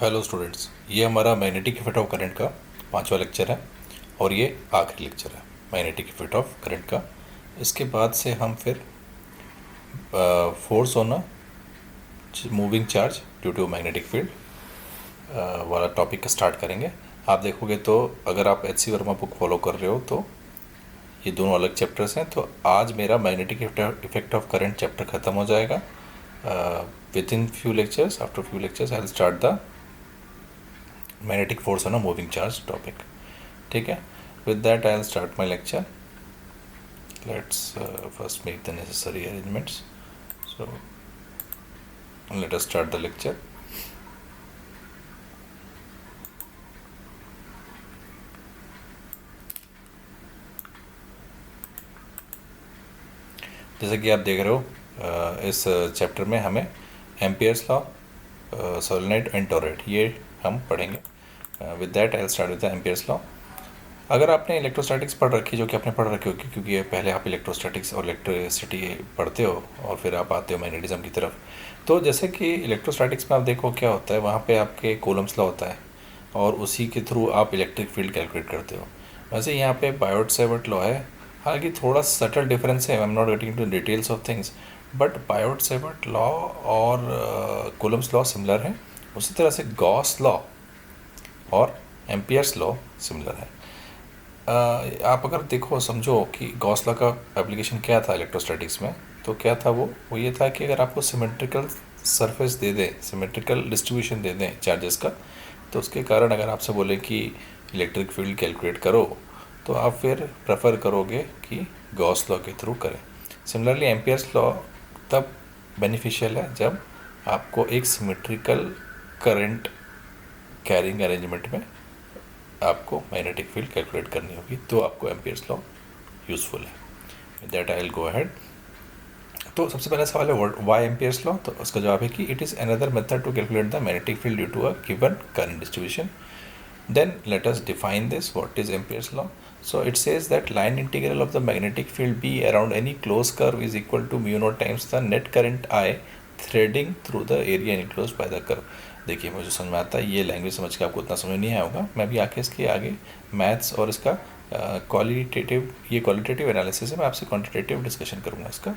Hello students, ये हमारा magnetic effect of current का 5वां लेक्चर है और ये आखिरी लेक्चर है मैग्नेटिक इफेक्ट ऑफ करंट का। इसके बाद से हम फिर force on a moving charge due to magnetic field वाला टॉपिक स्टार्ट करेंगे। आप देखोगे तो अगर आप H C Verma book follow कर रहे हो तो ये दोनों अलग चैप्टर्स हैं। तो आज मेरा magnetic effect of current chapter ख़त्म हो जाएगा। With in few lectures, after few lectures I will start the magnetic force on a moving charge topic. ठीक है, with that I'll start my lecture. Let's first make the necessary arrangements. So let us start the lecture. जैसे कि आप देख रहे हो इस chapter में हमें Ampere's law, solenoid and torrid ये हम पढ़ेंगे। With that I will start with the Ampere's law. अगर आपने इलेक्ट्रोस्टैटिक्स पढ़ रखी, जो कि आपने पढ़ रखी होगी क्योंकि पहले आप इलेक्ट्रोस्टैटिक्स और इलेक्ट्रिसिटी पढ़ते हो और फिर आप आते हो मैग्नेटिज्म की तरफ। तो जैसे कि इलेक्ट्रोस्टैटिक्स में आप देखो क्या होता है, वहाँ पे आपके कूलम्स लॉ होता है और उसी के थ्रू आप इलेक्ट्रिक फील्ड कैलकुलेट करते हो। वैसे यहाँ पे बायोट-सैवर्ट लॉ है, हालांकि थोड़ा सटल डिफरेंस है। I am not getting to details of things, but Biot Savart law और कूलम्स लॉ सिमिलर है। उसी तरह से गॉस लॉ और एम्पियर्स लॉ सिमिलर है। आप अगर देखो समझो कि गॉस लॉ का एप्लीकेशन क्या था इलेक्ट्रोस्टैटिक्स में, तो क्या था वो ये था कि अगर आपको सिमेट्रिकल सरफेस दे दें, सिमेट्रिकल डिस्ट्रीब्यूशन दे दें चार्जेस का, तो उसके कारण अगर आपसे बोले कि इलेक्ट्रिक फील्ड कैलकुलेट करो तो आप फिर प्रेफर करोगे कि गॉस लॉ के थ्रू करें। सिमिलरली एम्पियर्स लॉ तब बेनिफिशियल है जब आपको एक सिमेट्रिकल करंट कैरिंग अरेंजमेंट में आपको मैग्नेटिक फील्ड कैलकुलेट करनी होगी, तो आपको एम्पियर्स लॉ यूज़फुल है। That I will go ahead. तो सबसे पहला सवाल है वाई एम्पियर्स लॉ। तो उसका जवाब है कि it is another method to calculate the magnetic field due to a given current distribution. Then let us define this. What is Ampere's law? So it says that line integral of the magnetic field B around any closed curve is equal to mu naught times the net current I threading through the area enclosed by the curve. देखिए मुझे समझ में आता है, ये language समझ के आपको उतना समझ नहीं आया होगा। मैं भी आके इसके आगे मैथ्स और इसका क्वालिटेटिव एनालिसिस है, मैं आपसे क्वान्टिटेटिव डिस्कशन करूँगा इसका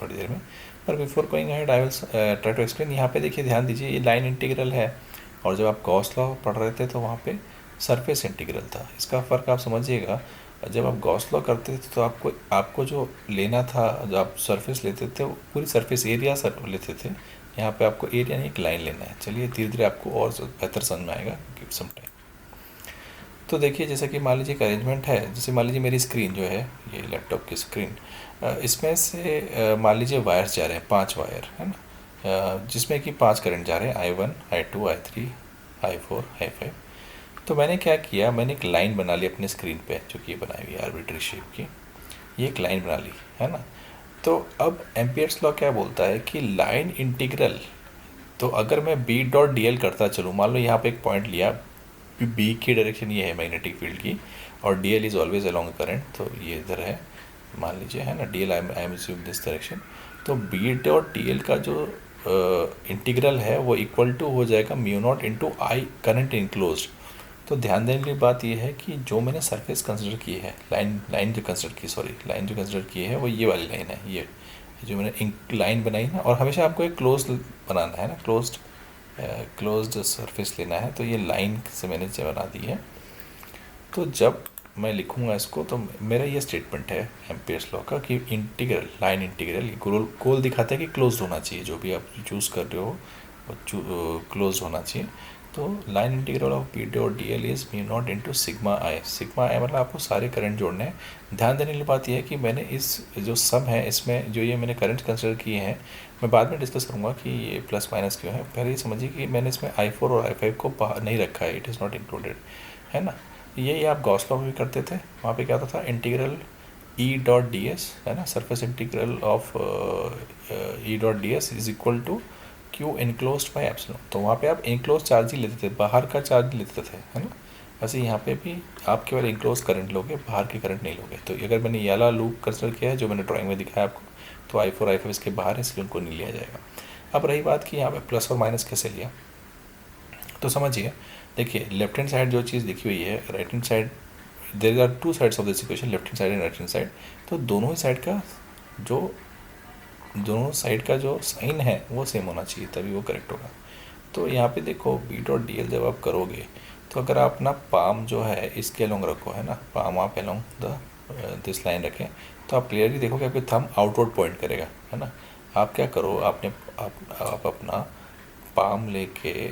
थोड़ी देर में। पर before going ahead I will try to explain. यहाँ पे देखिए, ध्यान दीजिए, ये लाइन इंटीग्रल है और जब आप गॉस लॉ पढ़ रहे थे तो वहाँ पे सरफेस इंटीग्रल था। इसका फ़र्क आप समझिएगा। जब आप गॉस लॉ करते थे तो आपको जो लेना था, जब आप सरफेस लेते थे वो पूरी सरफेस एरिया लेते थे। यहाँ पे आपको एरिया नहीं, एक लाइन लेना है। चलिए धीरे धीरे आपको और बेहतर समझ में आएगा, गिव सम टाइम। तो देखिए, जैसे कि मान लीजिए एक अरेंजमेंट है। जैसे मान लीजिए मेरी स्क्रीन जो है, ये लैपटॉप की स्क्रीन, इसमें से मान लीजिए वायर्स जा रहे हैं, 5 वायर है ना, जिसमें कि 5 करंट जा रहे हैं, I1, I2, I3, I4, I5। तो मैंने क्या किया, मैंने एक लाइन बना ली अपनी स्क्रीन पे, जो कि ये बनाई हुई है आर्बिट्री शेप की। ये एक लाइन बना ली है ना। तो अब एम्पियर्स लॉ क्या बोलता है कि लाइन इंटीग्रल, तो अगर मैं बी डॉट डी एल करता चलूँ, मान लो यहाँ पे एक पॉइंट लिया, बी की डायरेक्शन ये है मैग्नेटिक फील्ड की और D L is always along current, तो ये इधर है मान लीजिए, है ना, D L I am assume this direction. तो बी डॉट डी एल का जो इंटीग्रल है वो इक्वल टू हो जाएगा mu naught into I current enclose. तो ध्यान देने की बात यह है कि जो मैंने सरफेस कंसिडर की है, लाइन जो कंसिडर की है वो ये वाली लाइन है, ये जो मैंने लाइन बनाई ना। और हमेशा आपको एक क्लोज बनाना है ना, क्लोज्ड सरफेस लेना है। तो ये लाइन से मैंने बना दी है। तो जब मैं लिखूँगा इसको तो मेरा ये स्टेटमेंट है एम्पियर्स लॉ का कि इंटीग्रल, लाइन इंटीग्रल, गोल दिखाता है कि क्लोज होना चाहिए, जो भी आप चूज़ कर रहे हो वो क्लोज होना चाहिए। तो line integral of P dot D L is mu naught into sigma I. Sigma I मतलब आपको सारे करंट जोड़ने हैं। ध्यान देने की बात यह है कि मैंने इस जो सम है इसमें जो ये मैंने करंट कंसिडर किए हैं, मैं बाद में डिस्कस करूँगा कि ये प्लस माइनस क्यों है। पहले ये समझिए कि मैंने इसमें I4 और I5 को बाहर नहीं रखा है, इट इज़ नॉट इंक्लूडेड, है ना। ये आप गॉस लॉ में भी करते थे। वहाँ पे क्या होता था, integral E dot D S, है ना, surface integral of E dot D S is equal to Q enclose by epsilon. तो वहाँ पे आप इनक्लोज चार्ज ही लेते थे, बाहर का चार्ज लेते थे, है ना। वैसे यहाँ पे भी आप केवल इनक्लोज करंट लोगे, बाहर के करंट नहीं लोगे। तो अगर मैंने ये वाला लूप कंसिडर किया है जो मैंने ड्राइंग में दिखाया आपको, तो I4 I5 इसके बाहर है, इसलिए उनको नहीं लिया जाएगा। अब रही बात कि यहाँ पे प्लस और माइनस कैसे लिया, तो समझिए, देखिए लेफ्ट हैंड साइड जो चीज़ लिखी हुई है, right hand side, there are two sides of this equation, left hand side and right hand side. तो दोनों साइड का जो साइन है वो सेम होना चाहिए, तभी वो करेक्ट होगा। तो यहाँ पे देखो बी डॉट डी एल जब आप करोगे, तो अगर आप अपना पाम जो है इसके अलोंग रखो, है ना, पाम आप अलोंग द दिस लाइन रखें, तो आप क्लियरली देखोगे आपके थंब आउटवर्ड पॉइंट करेगा, है ना। आप क्या करो, आप अपना पाम लेके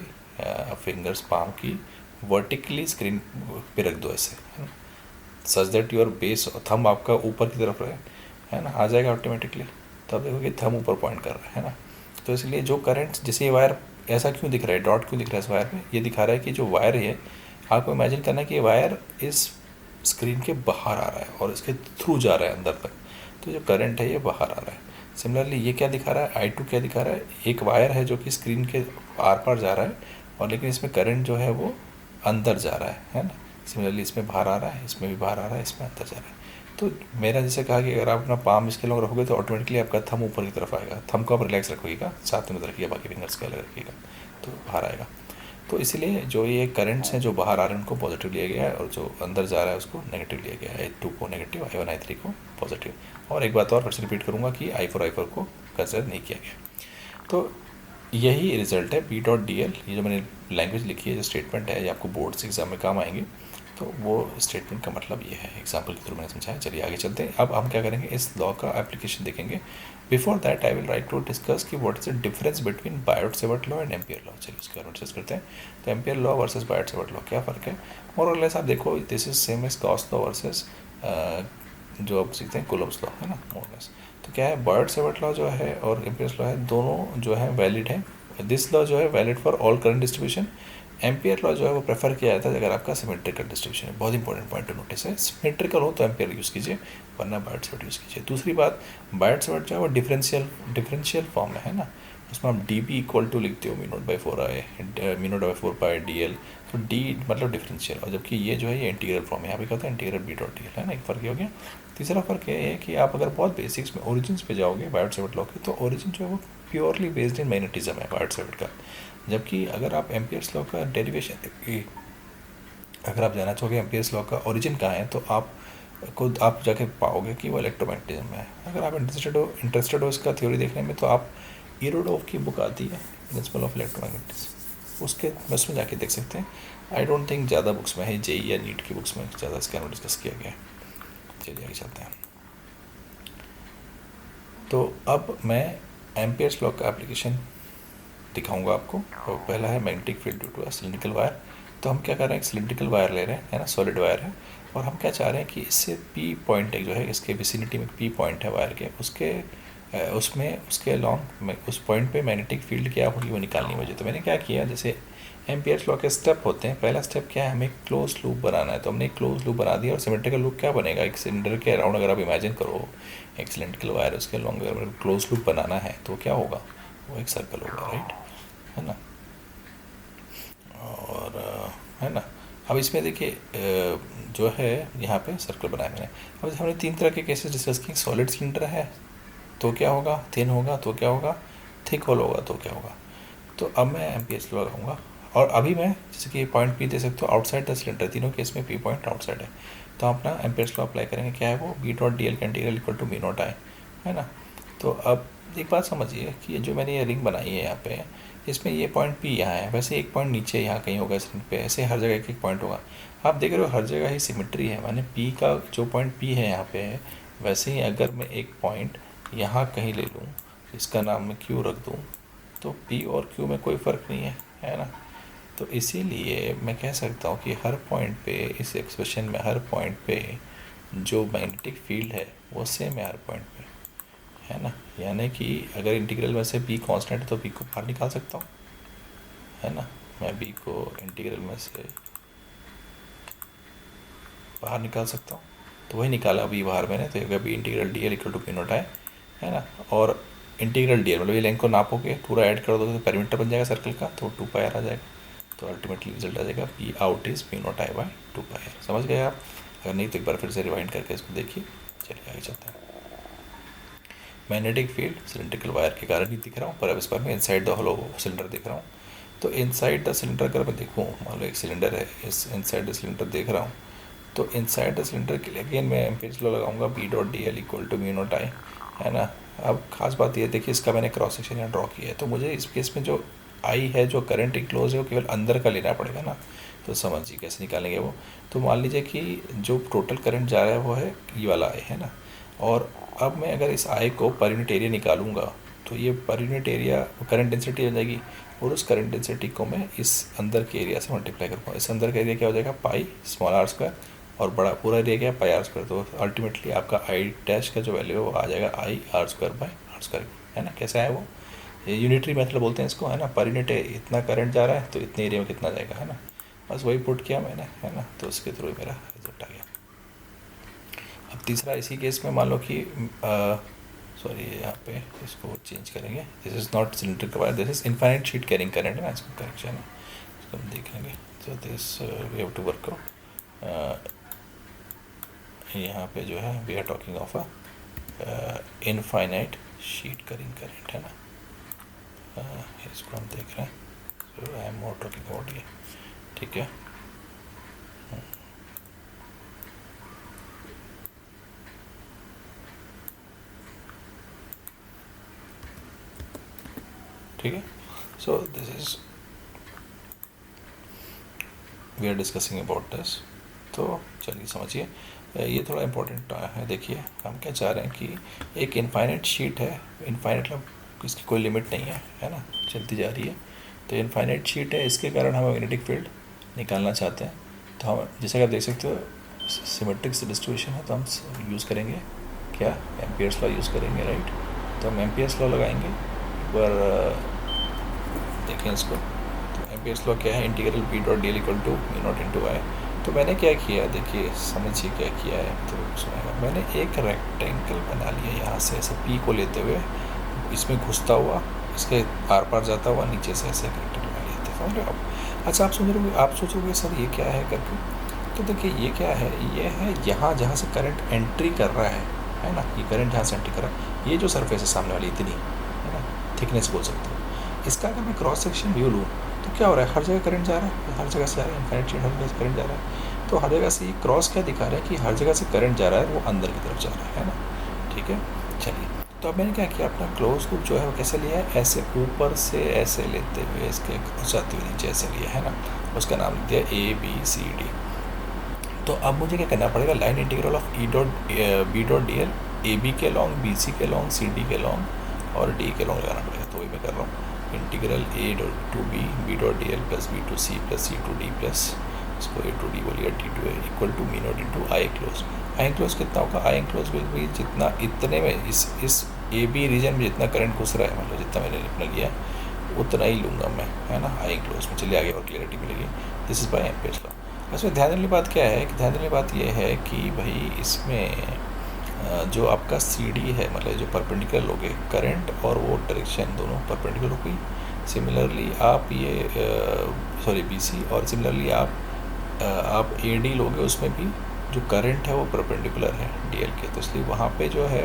फिंगर्स पाम की वर्टिकली स्क्रीन पे रख दो ऐसे, है ना, such that your base thumb आपका ऊपर की तरफ रहे, है ना, आ जाएगा ऑटोमेटिकली। तो आप देखोगे थंब ऊपर पॉइंट कर रहा है ना। तो इसलिए जो करंट, जैसे ये वायर ऐसा क्यों दिख रहा है, डॉट क्यों दिख रहा है इस वायर पे, ये दिखा रहा है कि जो वायर है, आपको इमेजिन करना है कि ये वायर इस स्क्रीन के बाहर आ रहा है और इसके थ्रू जा रहा है अंदर तक, तो जो करंट है ये बाहर आ रहा है। सिमिलरली ये क्या दिखा रहा है, आई टू क्या दिखा रहा है, एक वायर है जो कि स्क्रीन के आर पार जा रहा है, और लेकिन इसमें करंट जो है वो अंदर जा रहा है ना। सिमिलरली इसमें बाहर आ रहा है, इसमें भी बाहर आ रहा है, इसमें अंदर जा रहा है। तो मेरा जैसे कहा कि अगर आप अपना पाम इसके लोग रखोगे तो ऑटोमेटिकली आपका थंब ऊपर की तरफ आएगा, थंब को आप रिलैक्स रखोगे, साथ में रखिएगा, बाकी फिंगर्स के अलग रखिएगा, तो बाहर आएगा। तो इसीलिए जो ये करंट्स हैं जो बाहर आ रहे हैं उनको पॉजिटिव लिया गया है, और जो अंदर जा रहा है उसको नेगेटिव लिया गया है, I2 को नेगेटिव, I1 I3 को पॉजिटिव। और एक बात और फिर से रिपीट करूँगा कि I4 को कंसिडर नहीं किया गया। तो यही रिजल्ट है बी डॉट डी एल। ये जो मैंने लैंग्वेज लिखी है, जो स्टेटमेंट है, ये आपको बोर्ड्स एग्जाम में काम आएंगे। तो वो स्टेटमेंट का मतलब ये है, एग्जाम्पल के थ्रू मैंने समझाया। चलिए आगे चलते हैं। अब हम क्या करेंगे, इस लॉ का एप्लीकेशन देखेंगे। Before that I will write to discuss कि what is the difference between Biot Savart law and Ampere law. चलिए उसके बारे में डिस्कस करते हैं। तो Ampere law versus Biot Savart law क्या फ़र्क है, मोर और लेस आप देखो, this is same as Gauss law versus जो आप सीखते हैं कूलम्ब्स लॉ, है ना, मोर और लेस। तो क्या है, बायोट-सेवर्ट लॉ जो है और एम्पियर्स लॉ है, दोनों जो है वैलिड है। दिस लॉ जो है valid for all current distribution. Ampere law जो है वो प्रेफर किया जाता है अगर आपका सिमेट्रिकल डिस्ट्रीब्यूशन है। बहुत इंपॉर्टेंट पॉइंट टू नोटिस है, सिमेट्रिकल हो तो एम्पियर यूज़ कीजिए, वरना बायोट-सेवर्ट यूज़ कीजिए। दूसरी बात, बायोट-सेवर्ट जो है वो डिफरेंशियल फॉर्म में है ना, उसमें आप डी बी इक्वल टू लिखते हो μ0/4 तो डी मतलब डिफरेंशियल, और जबकि ये जो है ये इंटीग्रल फॉर्म है। यहाँ पे क्या होता है, integral B dot D L, है ना, एक फ़र्क ये हो गया। तीसरा फ़र्क ये है कि आप अगर बहुत बेसिक्स में ओरिजिन्स पे जाओगे बायोट-सेवर्ट लॉ के, तो ओरिजिन जो है वो प्योरली बेस्ड इन मैग्नेटिज्म है बायोट-सेवर्ट का। जबकि अगर आप एम्पियर्स लॉ का डेरिवेशन, अगर आप जानना चाहोगे एम्पियर्स लॉ का ओरिजिन कहाँ है, तो आप जाके पाओगे कि वो इलेक्ट्रोमैग्नेटिज्म में है। अगर आप इंटरेस्टेड हो इसका थ्योरी देखने में, तो आप इरोडोव की बुक आती है, प्रिंसिपल ऑफ इलेक्ट्रोमैग्नेटिज्म, उसके बस में जाके देख सकते हैं। आई डोंट थिंक ज़्यादा बुक्स में है, जेई या नीट की बुक्स में ज़्यादा इसके बारे में डिस्कस किया गया है। चलिए आगे चलते हैं। तो अब मैं एम्पियर्स लॉ का एप्लीकेशन दिखाऊंगा आपको। और पहला है magnetic field due to a cylindrical wire. तो हम क्या कर रहे हैं, एक सिलिंड्रिकल वायर ले रहे हैं, है ना, सॉलिड वायर है, और हम क्या चाह रहे हैं कि इससे पी पॉइंट एक जो है, इसके विसिनिटी में पी पॉइंट है वायर के, उसके अलॉन्ग उस पॉइंट पे मैग्नेटिक फील्ड क्या होगी वो निकालनी है मुझे। तो मैंने क्या किया, जैसे एम्पियर्स लॉ के स्टेप होते हैं, पहला स्टेप क्या है, हमें क्लोज लूप बनाना है। तो हमने एक क्लोज लूप बना दिया, और सिमेट्रिकल लूप क्या बनेगा, एक सिलेंडर के अराउंड अगर आप इमेजिन करो एक सिलेंड्रिकल वायर, उसके अलॉन्ग अगर क्लोज लूप बनाना है तो क्या होगा, वो एक सर्कल होगा, राइट, है ना। और है ना, अब इसमें देखिए जो है यहाँ पे सर्कल बनाया मैंने। अब हमने 3 तरह के केसेस डिस्कस किए। सॉलिड सिलेंडर है तो क्या होगा, थिन होगा तो क्या होगा, थिक होल होगा तो क्या होगा। तो अब मैं एम्पियर्स लॉ लगाऊंगा, और अभी मैं जैसे कि पॉइंट पी दे सकते हो आउटसाइड द सिलेंडर, तीनों केस में पी पॉइंट आउटसाइड है। तो हम अपना एम्पियर्स लॉ अप्लाई करेंगे, क्या है वो, बी डॉट डी एल का इंटीग्रल इक्वल टू μ0 I, है ना। तो अब एक बात समझिए कि ये जो मैंने ये रिंग बनाई है यहाँ पे, इसमें ये पॉइंट पी यहाँ है, वैसे एक पॉइंट नीचे यहाँ कहीं होगा इस रिंग पे, ऐसे हर जगह एक एक पॉइंट होगा। आप देख रहे हो हर जगह ही सिमेट्री है, माने पी का जो पॉइंट पी है यहाँ पे है, वैसे ही अगर मैं एक पॉइंट यहाँ कहीं ले लूँ, इसका नाम मैं क्यू रख दूँ, तो पी और क्यू में कोई फ़र्क नहीं है ना। तो इसीलिए मैं कह सकता हूँ कि हर पॉइंट पे, इस एक्सप्रेशन में हर पॉइंट पे जो मैग्नेटिक फील्ड है वो सेम है हर पॉइंट पे, है ना। यानी कि अगर इंटीग्रल में से बी कांस्टेंट है तो बी को बाहर निकाल सकता हूँ, है ना। मैं बी को इंटीग्रल में से बाहर निकाल सकता हूँ, तो वही निकाला बी बाहर मैंने। तो अगर B integral D L equal to π0 है ना, और इंटीग्रल डी एल मतलब ये लेंथ को नापोगे, पूरा ऐड कर दोगे तो पेरीमीटर बन जाएगा सर्कल का, तो 2πr आ जाएगा। तो अल्टीमेटली रिजल्ट आ जाएगा पी आउट इज़ π0I/2πr। समझ गए आप, अगर नहीं तो एक बार फिर से रिवाइंड करके इसको देखिए। चलिए आगे चलते हैं। मैग्नेटिक फील्ड सिलेंड्रिकल वायर के कारण ही दिख रहा हूँ, पर अब इस बार मैं इनसाइड द होलो सिलेंडर दिख रहा हूँ। तो इनसाइड द सिलेंडर अगर मैं देखूँ, मान लो एक सिलेंडर है, इस इनसाइड द सिलेंडर देख रहा हूँ, तो इनसाइड द सिलेंडर के लिए अगेन मैं एम्पियर्स लॉ लगाऊंगा, B dot D L equal to mu naught I, है ना। अब खास बात ये देखिए, इसका मैंने क्रॉस सेक्शन यहाँ ड्रॉ किया है, तो मुझे इस केस में जो आई है, जो करंट इंक्लोज है, वो केवल अंदर का लेना पड़ेगा ना। तो समझिए कैसे निकालेंगे वो। तो मान लीजिए कि जो टोटल करंट जा रहा है वो है ये वाला आई, है ना। और अब मैं अगर इस आई को पर यूनिट एरिया निकालूंगा, तो ये per unit area current density हो जाएगी, और उस करंट डेंसिटी को मैं इस अंदर के एरिया से मल्टीप्लाई करूँगा। इस अंदर का एरिया क्या हो जाएगा, पाई स्मॉल आर स्क्वायर, और बड़ा पूरा एरिया क्या है, पाई आर स्क्वायर। तो अल्टीमेटली आपका आई डैश का जो वैल्यू है वो आ जाएगा I R square by R square, है ना। कैसा है वो, ये यूनिटरी मेथड बोलते हैं इसको, है ना। पर यूनिट इतना करंट जा रहा है तो इतने एरिया में कितना जाएगा, है ना। बस वही पुट किया मैंने, है ना, तो उसके थ्रू मेरा रिजल्ट आ गया। अब तीसरा इसी केस में मान लो कि सॉरी यहाँ पे इसको चेंज करेंगे, this is not cylindrical wire, this is infinite sheet carrying current, है ना। इसको करेक्शन है, इसको हम देखेंगे। So this we have to work out. यहाँ पे जो है we are talking of a infinite sheet carrying current, है ना। इसको हम देख रहे हैं, so I am more talking about ये, ठीक है। ठीक है, so this is we are discussing about this. तो चलिए समझिए, ये थोड़ा इम्पोर्टेंट है। देखिए हम क्या चाह रहे हैं कि एक इनफाइनाइट शीट है, इनफाइनाइट मतलब इसकी कोई लिमिट नहीं है ना, चलती जा रही है। तो इनफाइनाइट शीट है, इसके कारण हम मैग्नेटिक फील्ड निकालना चाहते हैं। तो हम जैसे कि आप देख सकते हो सिमेट्रिक डिस्ट्रीब्यूशन है, तो हम यूज़ करेंगे क्या, एम्पियर्स लॉ यूज़ करेंगे, राइट। तो हम एम्पियर्स लॉ लगाएंगे पर देखें इसको। तो एम्पियर्स लॉ क्या है, integral B dot D L equal to mu naught into I. तो मैंने क्या किया, देखिए समझिए क्या किया है। तो सुनेगा, मैंने एक रेक्टेंगल बना लिया यहाँ से, ऐसे पी को लेते हुए इसमें घुसता हुआ, इसके आर पार जाता हुआ, नीचे से ऐसे रेक्टेंगल बना लिया था, समझ रहे हो आप। अच्छा आप सोचोगे सर ये क्या है करके। तो देखिए ये क्या है, ये है यहाँ जहाँ से करंट एंट्री कर रहा है ना। ये करंट जहाँ से एंट्री कर रहा है, ये जो सरफेस है सामने वाली इतनी, है ना, थिकनेस बोल सकते हो। इसका अगर मैं क्रॉस सेक्शन व्यू लूँ तो क्या हो रहा है, हर जगह करंट जा रहा है, हर जगह से आ रहा है, इनफाइनाइट शीट हर जगह से करंट जा रहा है। तो हर जगह से ये क्रॉस क्या दिखा रहा है कि हर जगह से करंट जा रहा है, वो अंदर की तरफ जा रहा है ना, ठीक है। चलिए, तो अब मैंने क्या किया, अपना क्लोज लूप जो है वो कैसे लिया है, ऐसे ऊपर से ऐसे लेते हुए इसके क्रॉस जाते हुए नीचे ऐसे लिया, है ना। उसका नाम लिख दिया ए बी सी डी। तो अब मुझे क्या करना पड़ेगा, line integral of E dot B dot D L A B के लॉन्ग, बी सी के लॉन्ग, सी डी के लॉन्ग और डी के लॉन्ग लगाना पड़ेगा। तो वही मैं कर रहा हूँ, integral A to B dot D L plus B to C plus C to D plus इसको ए टू डी बोलिए D to A equal to mu naught into I close. I close कितना होगा, आई close will be जितना इतने में इस A B reason में जितना करंट घुस रहा है, मतलब जितना मैंने अपना लिया उतना ही लूँगा मैं, है ना, आई क्लोज में। चलिए आगे और क्लियरिटी मिलेगी। This is by Ampere's law. इसमें ध्यान देने वाली बात क्या है, कि ध्यान देने वाली बात ये है कि भाई इसमें जो आपका सी डी है, मतलब जो परपेंडिकुलर लोगे करंट और वो डायरेक्शन दोनों परपेंडिकुलर हो गई। सिमिलरली आप ये सॉरी बी सी, और सिमिलरली आप ए डी लोगे, उसमें भी जो करंट है वो परपेंडिकुलर है डी एल के। तो इसलिए वहाँ पे जो है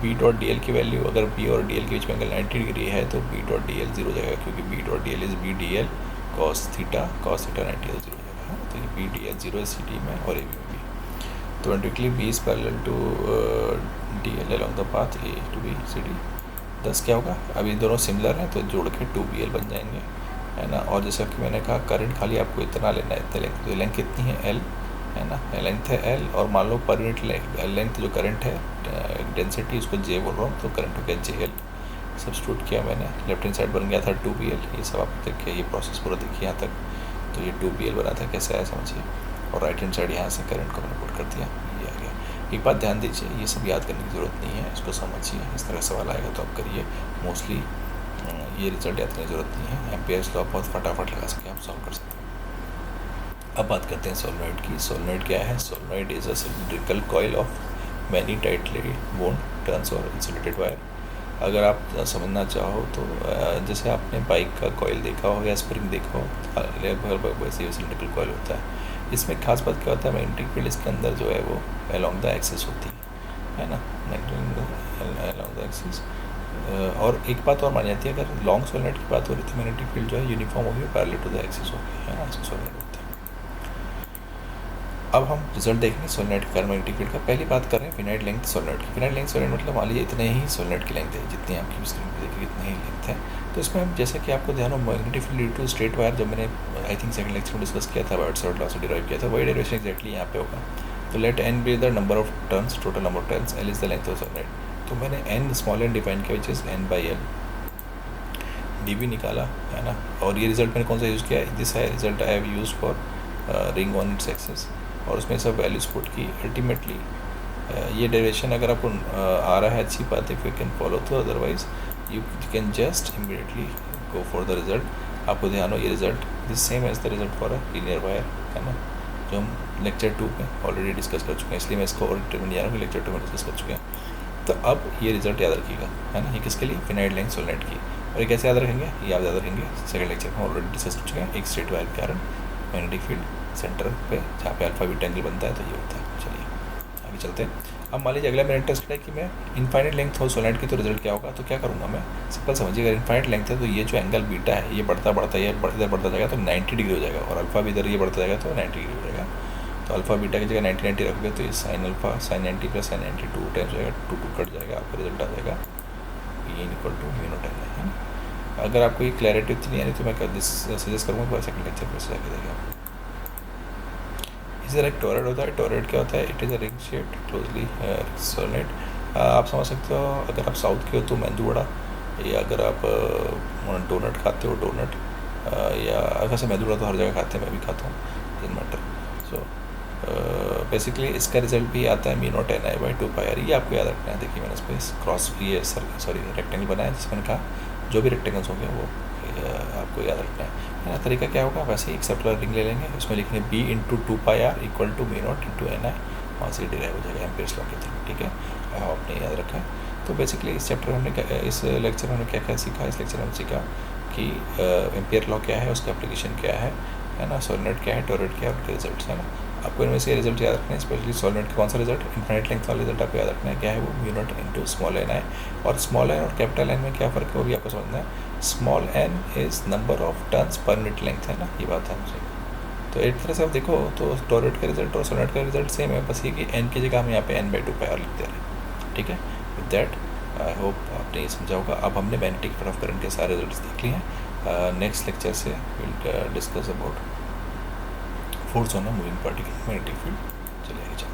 बी डॉट डी एल की वैल्यू, अगर बी और डी एल के बीच में अगर 90 डिग्री है तो B dot D L zero हो जाएगा, क्योंकि B dot D L is B D L cos theta 90 zero हो जाएगा। तो ये बी डी एल जीरो है सी डी में और ए बी में भी। तो indirectly B is parallel to D L along the path A to B C D. 10 क्या होगा, अब ये दोनों सिमिलर हैं तो जोड़ के 2BL बन जाएंगे, है ना। और जैसा कि मैंने कहा करंट खाली आपको इतना लेना है, इतने लेंथ, तो लेंथ कितनी है L, है ना, लेंथ है L। और मान लो पर यूनिट लेंथ जो करंट है डेंसिटी उसको J बोल रहा हूँ, तो करंट हो गया JL। सब्स्टिट्यूट किया मैंने, लेफ्ट हैंड साइड बन गया था 2BL। ये सब आप देखिए, ये प्रोसेस पूरा देखिए यहाँ तक। तो ये 2BL बना था, कैसे आया समझिए। और राइट हैंड साइड यहाँ से करंट को मैंने पुट कर दिया, ये आ गया। एक बात ध्यान दीजिए, ये सब याद करने की ज़रूरत नहीं है, इसको समझिए। इस तरह सवाल आएगा तो आप करिए, मोस्टली ये रिजल्ट याद करने की ज़रूरत नहीं है। एम्पियर्स लॉ बहुत फटाफट लगा सके आप सॉल्व कर सकते हैं। अब बात करते हैं सोलेनॉइड की। सोलेनॉइड क्या है, solenoid is a cylindrical coil of many tightly bond turns और इंसुलेटेड वायर। अगर आप समझना चाहो तो जैसे आपने बाइक का कॉइल देखा हो या स्प्रिंग देखा हो, लगभग वैसे ही सिलिंड्रिकल कॉइल होता है। इसमें खास बात क्या होता है, मैग्नेटिक फील्ड इसके अंदर जो है वो अलॉन्ग द एक्सिस होती है ना, अलॉन्ग द एक्सिस और एक बात और मानी जाती है, अगर लॉन्ग सोलेनोइड की बात हो रही तो मैग्नेटिक फील्ड जो है यूनिफॉर्म होगी, पैरेलल टू द एक्सिस होगी, है ना, इसको सोलेनोइड होता है। अब हम रिजल्ट देखेंगे सोलेनोइड का मैग्नेटिक फील्ड का। पहली बात कर रहे हैं फिनाइट लेंथ सोलेनोइड की। फिनाइट लेंथ सोलेनोइड मतलब मान लीजिए इतने ही सोलेनोइड की लेंथ है, जितनी आपकी स्क्रीन पर देखिए इतने ही लेंथ है। तो इसमें हम जैसे कि आपको ध्यान हो magnetic field due to straight wire, जब मैंने आई थिंक सेकंड लेक्चर में डिस्कस किया था, बायोट-सावर्ट लॉ से डिराइव किया था, वही डेरिवेशन एक्जैक्टली यहाँ पे होगा। तो let N be the number of turns, total number of turns, L is the length of solenoid. तो मैंने एन स्मॉल एन डिफाइन किया which is N by L, D भी निकाला, है ना। और ये रिजल्ट मैंने कौन सा यूज़ किया, दिस है result I have use for ring on its axis, और उसमें सब वैल्यूज पुट की। अल्टीमेटली ये डेरिवेशन अगर आपको आ रहा है, अच्छी बात है, if you can follow through, otherwise you can just immediately go for the result. आपको ध्यान हो ये result this same as the result for a linear wire, है ना, जो हम लेक्चर 2 में ऑलरेडी डिस्कस कर चुके हैं, इसलिए मैं इसको और डिटेल में जा रहा हूँ कि लेक्चर 2 में डिस्कस कर चुके हैं। तो अब ये रिजल्ट याद रखिएगा, है ना, ये किसके लिए, फिनाइट लेंथ सोलेनोइड की। और ये कैसे याद रखेंगे, ये आप याद रखेंगे सेकंड लेक्चर में ऑलरेडी डिस्कस कर चुके हैं। एक स्ट्रेट वायर के कारण मैग्नेटिक फील्ड सेंटर पे जहाँ पे अल्फा बीटा एंगल बनता है, तो ये होता है। चलिए आगे चलते हैं। अब मान लीजिए अगला मेरा इंटरेस्ट है कि मैं इनफाइनाइट लेंथ हो सोलेनोइड की, तो रिजल्ट क्या होगा। तो क्या करूँगा मैं, सिंपल समझिए, अगर इनफाइनाइट लेंथ है तो ये जो एंगल बीटा है ये बढ़ता बढ़ता ये इधर बढ़ता जाएगा तो 90 डिग्री हो जाएगा, और अल्फा भी इधर ये बढ़ता जाएगा तो 90 डिग्री हो जाएगा। तो अल्फा बीटा की जगह 90 रखोगे तो ये sine alpha sign 90 plus sign 90 2 times हो जाएगा, 2 कट जाएगा, आपका रिजल्ट आ जाएगा ये equal to mu naught N, है ना। अगर आपको ये क्लैरिटी इतनी नहीं आ रही तो मैं सजेस्ट करूँगा पूरा सेकंड लेक्चर पर जाके देखें आप। इसी तरह एक टोरॉइड होता है। टोरॉइड क्या होता है, it is a ring shaped closely solenoid. आप समझ सकते हो, अगर आप साउथ के हो तो मेंदू वड़ा, या अगर आप डोनट खाते हो डोनट, या अगर से मेंदू वड़ा तो हर जगह खाते हैं, मैं भी खाता हूँ, डजंट मैटर। सो बेसिकली इसका रिजल्ट भी आता है mu naught N I by 2 pi R. ये आपको याद रखना है। देखिए मैंने इस पर क्रॉस ये सॉरी रेक्टेंगल बनाया, जिसमें मैंने कहा जो भी रेक्टेंगल्स होंगे वो आपको याद रखना है ना। तरीका क्या होगा, वैसे ही एक सर्कुलर रिंग ले लेंगे, उसमें लिखेंगे B into 2 pi R equal to mu naught into N I, वहाँ से डिराइव हो जाएगा एम्पियर्स लॉ के थ्रू, ठीक है। आपने याद रखा है। तो बेसिकली इस चैप्टर में हमने इस लेक्चर में हमने क्या क्या सीखा, इस लेक्चर में हमने सीखा कि एम्पियर लॉ क्या है, उसका एप्लीकेशन क्या है ना, सोलेनोइड क्या है, टोरॉइड क्या है, उनके रिजल्ट, है ना। आपको इनमें से रिजल्ट याद रखना है, स्पेशली सोलेनोइड का कौन सा रिजल्ट, इनफाइनाइट लेंथ वाला रिजल्ट आपको याद रखना है, क्या है वो, mu naught into small N I. और स्मॉल एन और कैपिटल एन में क्या फ़र्क है वो भी आपको समझना है। Small N is number of turns per unit length, है ना, ये बात है मुझे। तो एक तरह से आप देखो तो टोरॉइड का रिजल्ट और सोलेनोइड का रिजल्ट सेम है, बस ये कि एन की जगह हम यहाँ पे एन बाई 2 पाई आर लिखते रहे, ठीक है। विद दैट आई होप आपने ये समझा होगा। अब हमने मैग्नेटिक फील्ड ऑफ करंट के सारे रिजल्ट देख लिए हैं। नेक्स्ट लेक्चर से will discuss about force on a moving particle magnetic field. चलिए आगे चलते हैं।